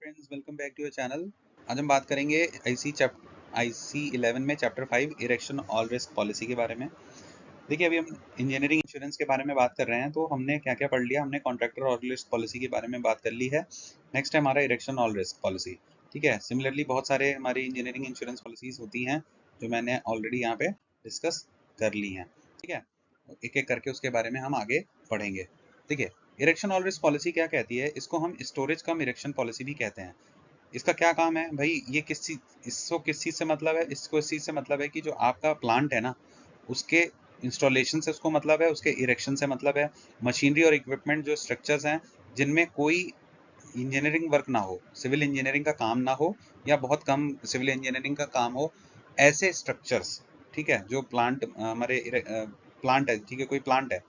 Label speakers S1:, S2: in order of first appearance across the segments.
S1: Friends, welcome back to your channel. आज हम बात करेंगे आईसी 11 में chapter 5 erection all risk policy के बारे में। देखिए, अभी हम इंजीनियरिंग इंश्योरेंस के बारे में बात कर रहे हैं, तो हमने क्या क्या पढ़ लिया। हमने कॉन्ट्रैक्टर ऑल रिस्क पॉलिसी के बारे में बात कर ली है। नेक्स्ट है हमारा इरेक्शन ऑल रिस्क पॉलिसी। ठीक है, सिमिलरली बहुत सारे हमारी इंजीनियरिंग इंश्योरेंस पॉलिसीज होती हैं जो मैंने ऑलरेडी यहाँ पे डिस्कस कर ली हैं। ठीक है, एक एक करके उसके बारे में हम आगे पढ़ेंगे। ठीक है, इरेक्शन ऑल रिस्क पॉलिसी क्या कहती है? इसको हम स्टोरेज कम इरेक्शन पॉलिसी भी कहते हैं। इसका क्या काम है भाई? ये इसको किस चीज़ से मतलब है? इसको इस चीज़ से मतलब है कि जो आपका प्लांट है ना, उसके इंस्टॉलेशन से उसको मतलब है, उसके इरेक्शन से मतलब है। मशीनरी और इक्विपमेंट जो स्ट्रक्चर्स हैं जिनमें कोई इंजीनियरिंग वर्क ना हो, सिविल इंजीनियरिंग का काम ना हो, या बहुत कम सिविल इंजीनियरिंग का काम हो, ऐसे स्ट्रक्चर्स। ठीक है, जो प्लांट हमारे प्लांट है, ठीक है, कोई प्लांट है,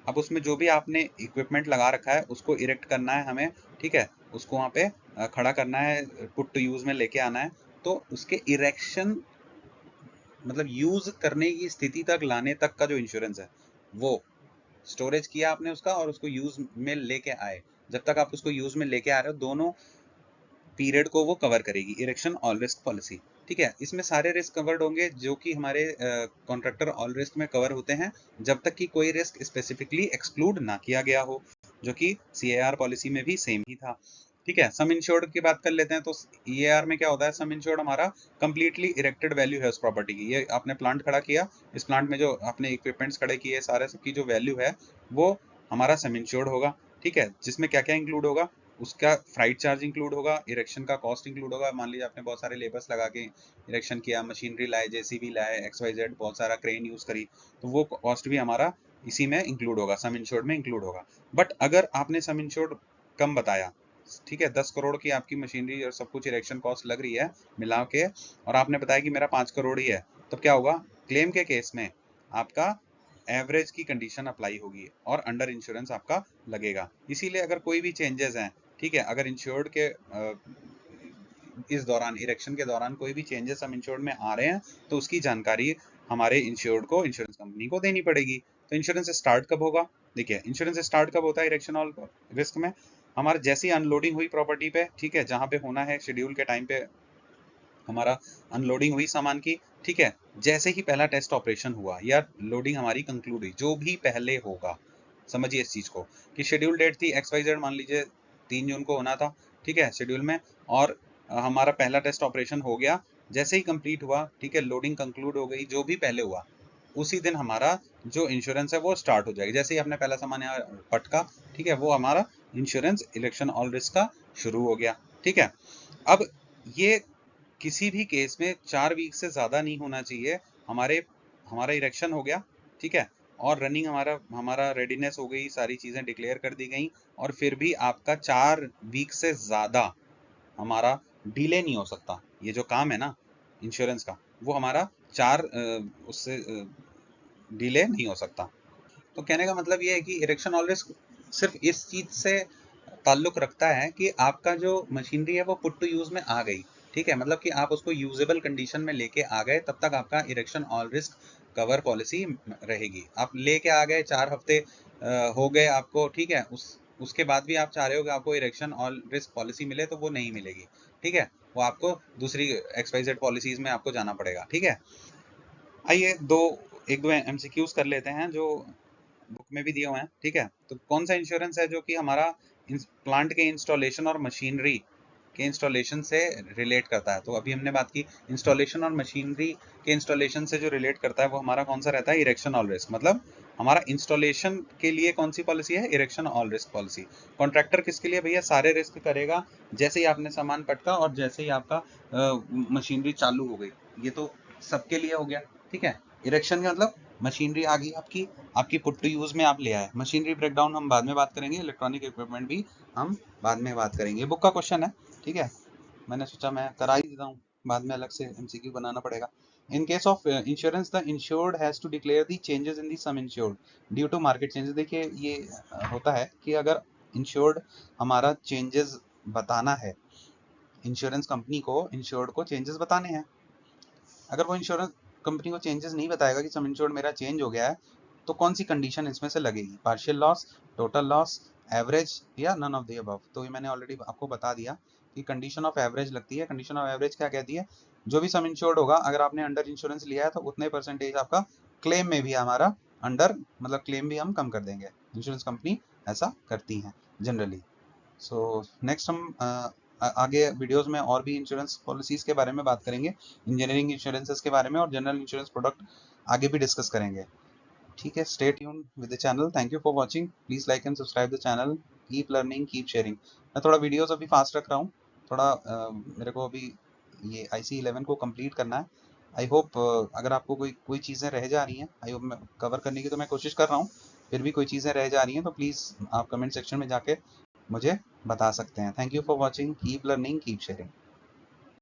S1: अब उसमें जो भी आपने इक्विपमेंट लगा रखा है उसको इरेक्ट करना है हमें। ठीक है, उसको वहाँ पे खड़ा करना है, पुट टू यूज में लेके आना है। तो उसके इरेक्शन मतलब यूज करने की स्थिति तक लाने तक का जो इंश्योरेंस है, वो स्टोरेज किया आपने उसका और उसको यूज में लेके आए, जब तक आप उसको यूज में लेके आ रहे हो, दोनों पीरियड को वो कवर करेगी इरेक्शन ऑल रिस्क पॉलिसी। ठीक है, इसमें सारे रिस्क कवर्ड होंगे जो कि हमारे कॉन्ट्रैक्टर ऑल रिस्क में कवर होते हैं, जब तक कि कोई रिस्क स्पेसिफिकली एक्सक्लूड ना किया गया हो, जो कि सीएआर पॉलिसी में भी सेम ही था। ठीक है, सम इंश्योर्ड की बात कर लेते हैं। तो ईएआर में क्या होता है? सम इंश्योर्ड हमारा कंप्लीटली इरेक्टेड वैल्यू है उस प्रॉपर्टी की। ये आपने प्लांट खड़ा किया, इस प्लांट में जो आपने इक्विपमेंट्स खड़े किए, सारे सबकी जो वैल्यू है वो हमारा सम इंश्योर्ड होगा। ठीक है, जिसमें क्या क्या इंक्लूड होगा? उसका फ्राइट चार्ज इंक्लूड होगा, इरेक्शन का कॉस्ट इंक्लूड होगा। मान लीजिए आपने बहुत सारे लेबर्स लगा के इरेक्शन किया, मशीनरी लाए, जेसीबी लाए, XYZ, बहुत सारा क्रेन यूज करी, तो वो कॉस्ट भी हमारा इसी में इंक्लूड होगा, सम इंश्योर्ड में इंक्लूड होगा। बट अगर आपने सम इंश्योर्ड कम बताया, ठीक है, 10 करोड़ की आपकी मशीनरी और सब कुछ इरेक्शन कॉस्ट लग रही है मिला के, और आपने बताया कि मेरा 5 करोड़ ही है, तब क्या होगा? क्लेम के केस में आपका एवरेज की कंडीशन अप्लाई होगी और अंडर इंश्योरेंस आपका लगेगा। इसीलिए अगर कोई भी चेंजेस हैं, ठीक है, अगर इंश्योर्ड के इस दौरान, इरेक्शन के दौरान कोई भी चेंजेस हम इंश्योर्ड में आ रहे हैं, तो उसकी जानकारी हमारे इंश्योर्ड को, इंश्योरेंस कंपनी को देनी पड़ेगी। तो इंश्योरेंस स्टार्ट कब होगा? देखिए, इंश्योरेंस स्टार्ट कब होता है इरेक्शन ऑल रिस्क में? हमारे जैसी अनलोडिंग हुई प्रॉपर्टी पे, ठीक है, जहां पे होना है शेड्यूल के टाइम पे हमारा अनलोडिंग हुई सामान की, ठीक है, जैसे ही पहला टेस्ट ऑपरेशन हुआ या लोडिंग हमारी कंक्लूड हुई, जो भी पहले होगा, समझिए इस चीज को कि शेड्यूल डेट थी XYZ, मान लीजिए 3 जून को होना था, ठीक है, शेड्यूल में, और हमारा पहला टेस्ट ऑपरेशन हो गया, जैसे ही कंप्लीट हुआ, ठीक है, लोडिंग कंक्लूड हो गई, जो भी पहले हुआ, उसी दिन हमारा जो इंश्योरेंस है वो स्टार्ट हो जाएगी। जैसे ही आपने पहला सामान यहाँ पटका, ठीक है, वो हमारा इंश्योरेंस इलेक्शन ऑल रिस्क का शुरू हो गया। ठीक है, अब ये किसी भी केस में 4 वीक से ज़्यादा नहीं होना चाहिए। हमारा इरेक्शन हो गया, ठीक है, और रनिंग हमारा हमारा रेडीनेस हो गई, सारी चीज़ें डिक्लेयर कर दी गई, और फिर भी आपका 4 वीक से ज़्यादा हमारा डिले नहीं हो सकता। ये जो काम है ना इंश्योरेंस का, वो हमारा उससे डिले नहीं हो सकता। तो कहने का मतलब ये है कि इरेक्शन ऑल रिस्क सिर्फ इस चीज़ से ताल्लुक रखता है कि आपका जो मशीनरी है वो पुट टू यूज में आ गई। ठीक है, मतलब कि आप उसको यूजेबल कंडीशन में लेके आ गए, तब तक आपका erection all risk cover policy रहेगी। आप लेके आ गए, 4 हफ्ते हो गए आपको, ठीक है, उसके बाद भी आप चाह रहे हो कि आपको इरेक्शन ऑल रिस्क पॉलिसी मिले, तो वो नहीं मिलेगी। ठीक है, वो आपको दूसरी XYZ पॉलिसीज में आपको जाना पड़ेगा। ठीक है, आइए एक दो MCQs कर लेते हैं जो बुक में भी दिए हुए हैं। ठीक है, तो कौन सा इंश्योरेंस है जो कि हमारा प्लांट के इंस्टॉलेशन और मशीनरी के इंस्टॉलेशन से रिलेट करता है? तो अभी हमने बात की इंस्टॉलेशन और मशीनरी के इंस्टॉलेशन से जो रिलेट करता है, वो हमारा कौन सा रहता है? Erection all risk. मतलब हमारा इंस्टॉलेशन के लिए कौन सी पॉलिसी है? Erection all risk policy. Contractor किसके लिए भैया? सारे रिस्क करेगा जैसे ही आपने सामान पटका और जैसे ही आपका मशीनरी चालू हो गई, ये तो सबके लिए हो गया। ठीक है, इरेक्शन का मतलब मशीनरी आ गई आपकी, आपकी पुट टू यूज में आप ले आए। मशीनरी ब्रेकडाउन हम बाद में बात करेंगे, इलेक्ट्रॉनिक इक्विपमेंट भी हम बाद में बात करेंगे। बुक का क्वेश्चन है, ठीक है, मैंने सोचा मैं करा ही देता हूँ, बाद में अलग से MCQ बनाना पड़ेगा। In case of insurance, the insured has to declare the changes in the sum insured due to market changes. देखिए, ये होता है कि अगर इंश्योर्ड हमारा चेंजेस बताना है, इंश्योरेंस कंपनी को इंश्योर्ड को चेंजेस बताने हैं। अगर वो इंश्योरेंस कंपनी को चेंजेस नहीं बताएगा कि सम इंश्योर्ड मेरा चेंज हो गया है, तो कौन सी कंडीशन इसमें से लगेगी, partial loss, total loss, average या नन ऑफ द अबव। तो ये मैंने ऑलरेडी आपको बता दिया कि कंडीशन ऑफ एवरेज लगती है। कंडीशन ऑफ एवरेज क्या कहती है, जो भी सम इंश्योर्ड होगा, अगर आपने अंडर इंश्योरेंस लिया है तो उतने परसेंटेज आपका क्लेम में भी हमारा अंडर, मतलब क्लेम भी हम कम कर देंगे। इंश्योरेंस कंपनी ऐसा करती हैं जनरली। सो नेक्स्ट हम आगे वीडियोस में और भी इंश्योरेंस पॉलिसीज के बारे में बात करेंगे, इंजीनियरिंग इंश्योरेंसेस के बारे में और जनरल इंश्योरेंस प्रोडक्ट आगे भी डिस्कस करेंगे। ठीक है, stay tuned with the channel. Thank you for watching. Please like and subscribe the channel. Keep learning, keep sharing. मैं थोड़ा वीडियोस अभी फास्ट रख रहा हूँ, थोड़ा मेरे को अभी ये IC11 को कंप्लीट करना है। आई होप अगर आपको कोई चीज़ें रह जा रही हैं, आई होप मैं कवर करने की तो मैं कोशिश कर रहा हूँ, फिर भी कोई चीज़ें रह जा रही हैं तो प्लीज़ आप कमेंट सेक्शन में जाके मुझे बता सकते हैं। Thank you for watching. Keep learning, keep sharing.